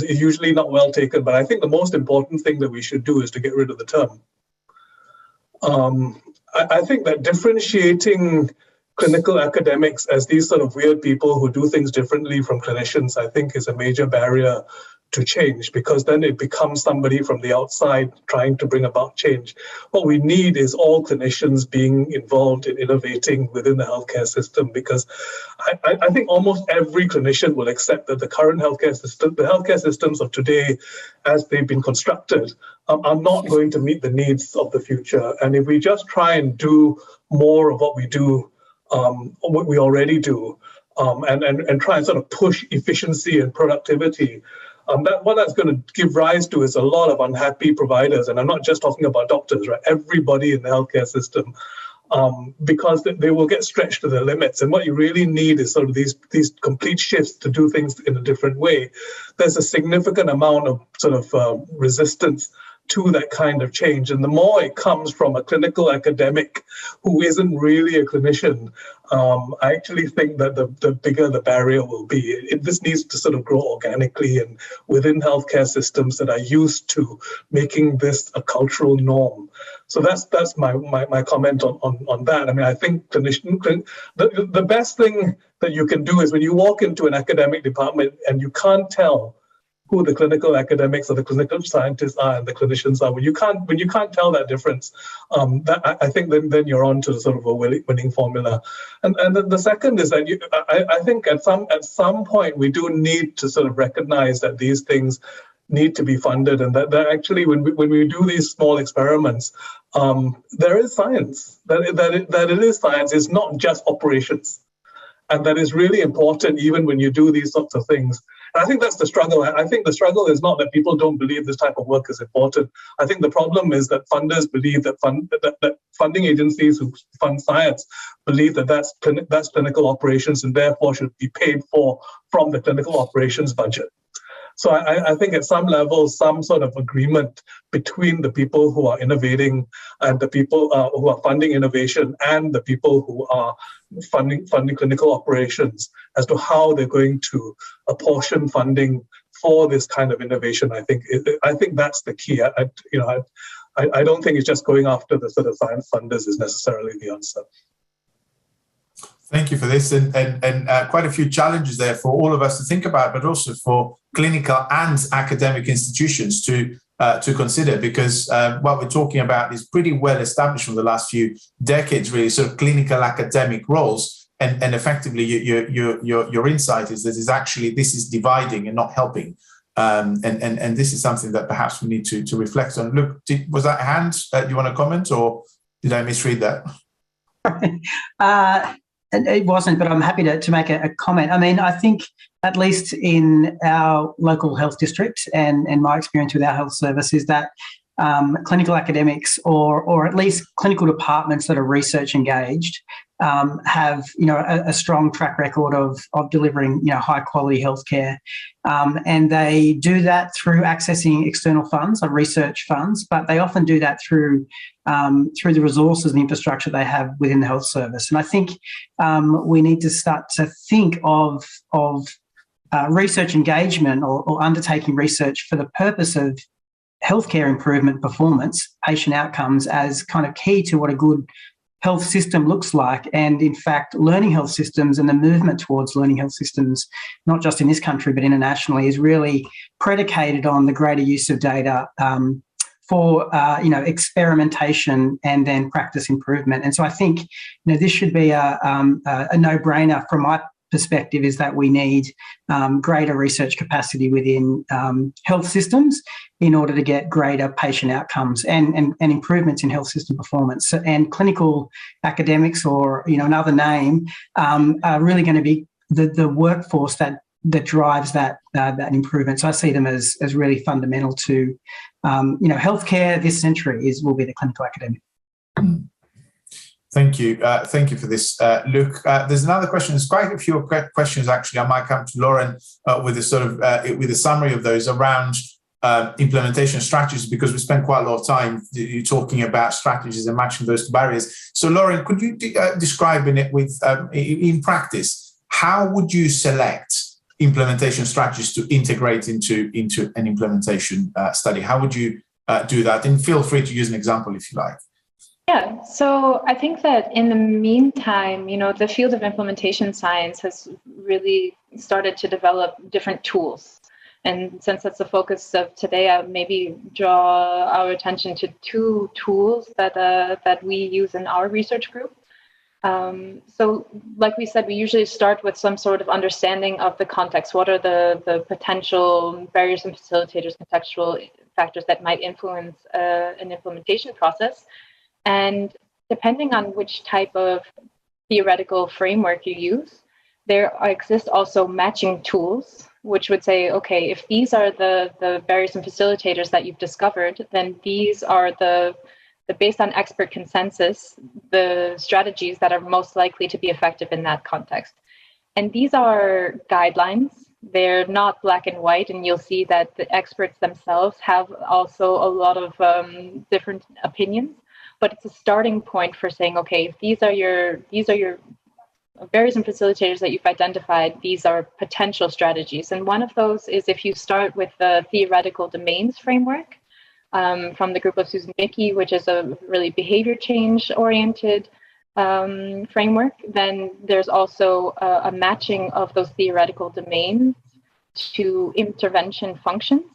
D: usually not well taken, but I think the most important thing that we should do is to get rid of the term. I think that differentiating clinical academics as these sort of weird people who do things differently from clinicians, I think, is a major barrier to change, because then it becomes somebody from the outside trying to bring about change. What we need is all clinicians being involved in innovating within the healthcare system, because I think almost every clinician will accept that the current healthcare system, the healthcare systems of today, as they've been constructed, are not going to meet the needs of the future. And if we just try and do more of what we do, what we already do, and try and sort of push efficiency and productivity, what that's going to give rise to is a lot of unhappy providers. And I'm not just talking about doctors, right? Everybody in the healthcare system, because they will get stretched to their limits. And what you really need is sort of these complete shifts to do things in a different way. There's a significant amount of sort of resistance to that kind of change. And the more it comes from a clinical academic who isn't really a clinician, I actually think that the bigger the barrier will be. This needs to sort of grow organically and within healthcare systems that are used to making this a cultural norm. So that's my comment on that. I mean, I think the best thing that you can do is when you walk into an academic department and you can't tell who the clinical academics or the clinical scientists are and the clinicians are. When you can't tell that difference, I think then you're on to sort of a winning formula. And the second is that I think at some point we do need to sort of recognize that these things need to be funded, and that actually when we do these small experiments, there is science. That it is science. It's not just operations. And that is really important even when you do these sorts of things. And I think that's the struggle. I think the struggle is not that people don't believe this type of work is important. I think the problem is that funders believe that funding agencies who fund science believe that that's clinical operations and therefore should be paid for from the clinical operations budget. So I think at some level, some sort of agreement between the people who are innovating and the people who are funding innovation and the people who are funding clinical operations as to how they're going to apportion funding for this kind of innovation. I think that's the key. I don't think it's just going after the sort of science funders is necessarily the answer.
A: Thank you for this, and quite a few challenges there for all of us to think about, but also for clinical and academic institutions to consider, because what we're talking about is pretty well established from the last few decades, really, sort of clinical academic roles, and effectively your insight is that this is dividing and not helping, and this is something that perhaps we need to reflect on. Luke, was that a hand? Do you want to comment, or did I misread that?
C: It wasn't, but I'm happy to make a comment. I mean, I think at least in our local health district and my experience with our health service is that clinical academics or at least clinical departments that are research engaged have a strong track record of delivering high quality healthcare, and they do that through accessing external funds or research funds, but they often do that through the resources and infrastructure they have within the health service. And I think we need to start to think of research engagement or undertaking research for the purpose of healthcare improvement, performance, patient outcomes as kind of key to what a good health system looks like. And in fact, learning health systems and the movement towards learning health systems, not just in this country, but internationally, is really predicated on the greater use of data for experimentation and then practice improvement. And so I think this should be a no-brainer from my perspective, is that we need greater research capacity within health systems in order to get greater patient outcomes and improvements in health system performance. And clinical academics, or another name, are really going to be the workforce that drives that improvement. So I see them as really fundamental to healthcare this century will be the clinical academic.
A: Thank you for this, Luke. There's another question. There's quite a few questions actually. I might come to Lauren with a sort of with a summary of those around implementation strategies, because we spent quite a lot of time talking about strategies and matching those to barriers. So, Lauren, could you describe in practice, how would you select implementation strategies to integrate into an implementation study? How would you do that? And feel free to use an example if you like.
B: Yeah, so I think that in the meantime, the field of implementation science has really started to develop different tools. And since that's the focus of today, I'll maybe draw our attention to two tools that we use in our research group. So like we said, we usually start with some sort of understanding of the context. What are the potential barriers and facilitators, contextual factors that might influence an implementation process? And depending on which type of theoretical framework you use, there exist also matching tools, which would say, okay, if these are the barriers and facilitators that you've discovered, then these are the based on expert consensus, the strategies that are most likely to be effective in that context. And these are guidelines. They're not black and white, and you'll see that the experts themselves have also a lot of different opinions. But it's a starting point for saying, okay, if these are your barriers and facilitators that you've identified, these are potential strategies. And one of those is if you start with the theoretical domains framework from the group of Susan Mickey, which is a really behavior change oriented framework, then there's also a matching of those theoretical domains to intervention functions.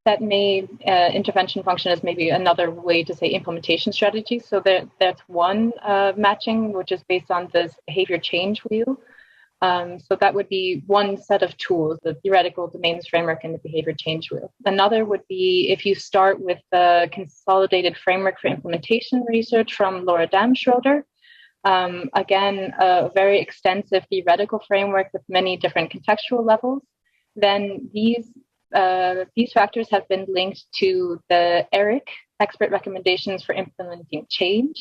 B: That may, intervention function is maybe another way to say implementation strategy. So that's one matching, which is based on this behavior change wheel. So that would be one set of tools, the theoretical domains framework and the behavior change wheel. Another would be if you start with the consolidated framework for implementation research from Laura Damschroeder. Again, a very extensive theoretical framework with many different contextual levels. Then these factors have been linked to the ERIC, Expert Recommendations for Implementing Change,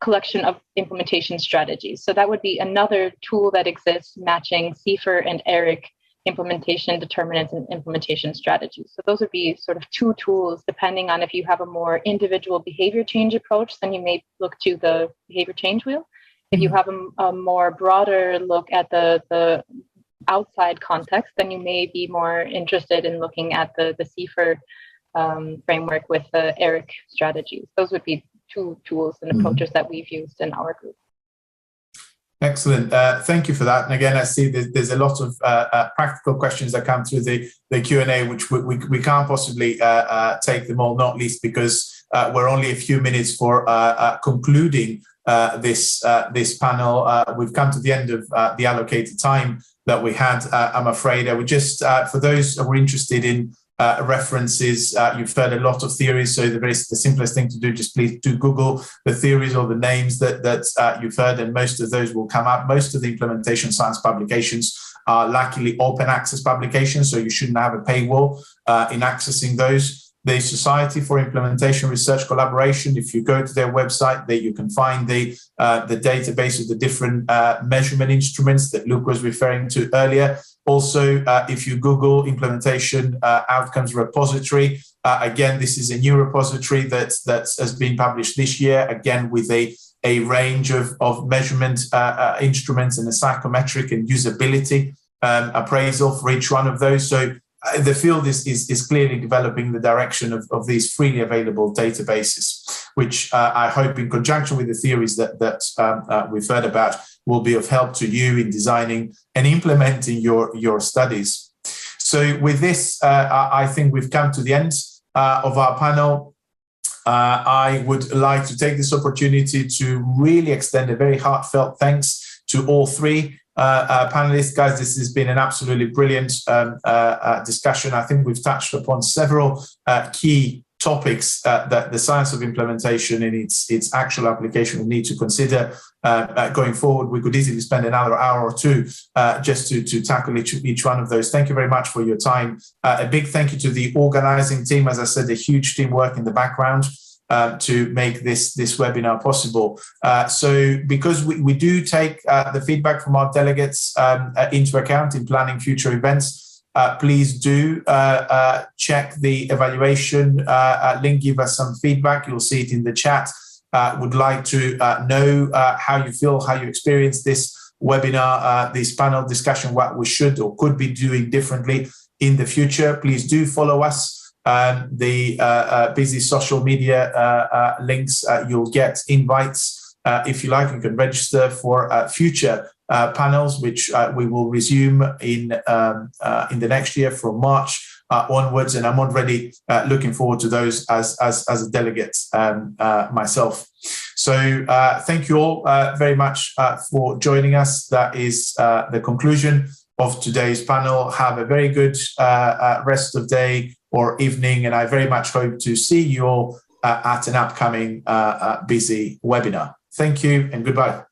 B: collection of implementation strategies. So that would be another tool that exists matching CIFAR and ERIC implementation determinants and implementation strategies. So those would be sort of two tools, depending on if you have a more individual behavior change approach, then you may look to the behavior change wheel. If you have a more broader look at the outside context, then you may be more interested in looking at the CIFAR framework with the ERIC strategies. Those would be two tools and approaches that we've used in our group.
A: Excellent. Thank you for that. And again, I see there's a lot of practical questions that come through the Q&A, which we can't possibly take them all, not least because we're only a few minutes for concluding this panel. We've come to the end of the allocated time that we had, I'm afraid. I would just, for those who are interested in references, you've heard a lot of theories, so the simplest thing to do, just please do Google the theories or the names that you've heard, and most of those will come up. Most of the implementation science publications are luckily open access publications, so you shouldn't have a paywall in accessing those. The Society for Implementation Research Collaboration, if you go to their website, there you can find the database of the different measurement instruments that Luke was referring to earlier. Also, if you Google Implementation Outcomes Repository, again, this is a new repository that has been published this year, again, with a range of measurement instruments and a psychometric and usability appraisal for each one of those. So the field is clearly developing the direction of these freely available databases, which I hope, in conjunction with the theories that we've heard about, will be of help to you in designing and implementing your studies. So with this, I think we've come to the end of our panel. I would like to take this opportunity to really extend a very heartfelt thanks to all three panelists. Guys, this has been an absolutely brilliant discussion. I think we've touched upon several key topics that the science of implementation in its actual application will need to consider going forward. We could easily spend another hour or two just to tackle each one of those. Thank you very much for your time. A big thank you to the organizing team. As I said, a huge teamwork in the background to make this webinar possible. So because we do take the feedback from our delegates into account in planning future events, please do check the evaluation link, give us some feedback. You'll see it in the chat. Would like to know how you feel, how you experience this webinar, this panel discussion, what we should or could be doing differently in the future. Please do follow us. The BISI social media links, you'll get invites. If you like, you can register for future panels, which we will resume in the next year from March onwards, and I'm already looking forward to those as a delegate myself. So thank you all very much for joining us. That is the conclusion of today's panel. Have a very good rest of day or evening, and I very much hope to see you all at an upcoming BISI webinar. Thank you and goodbye.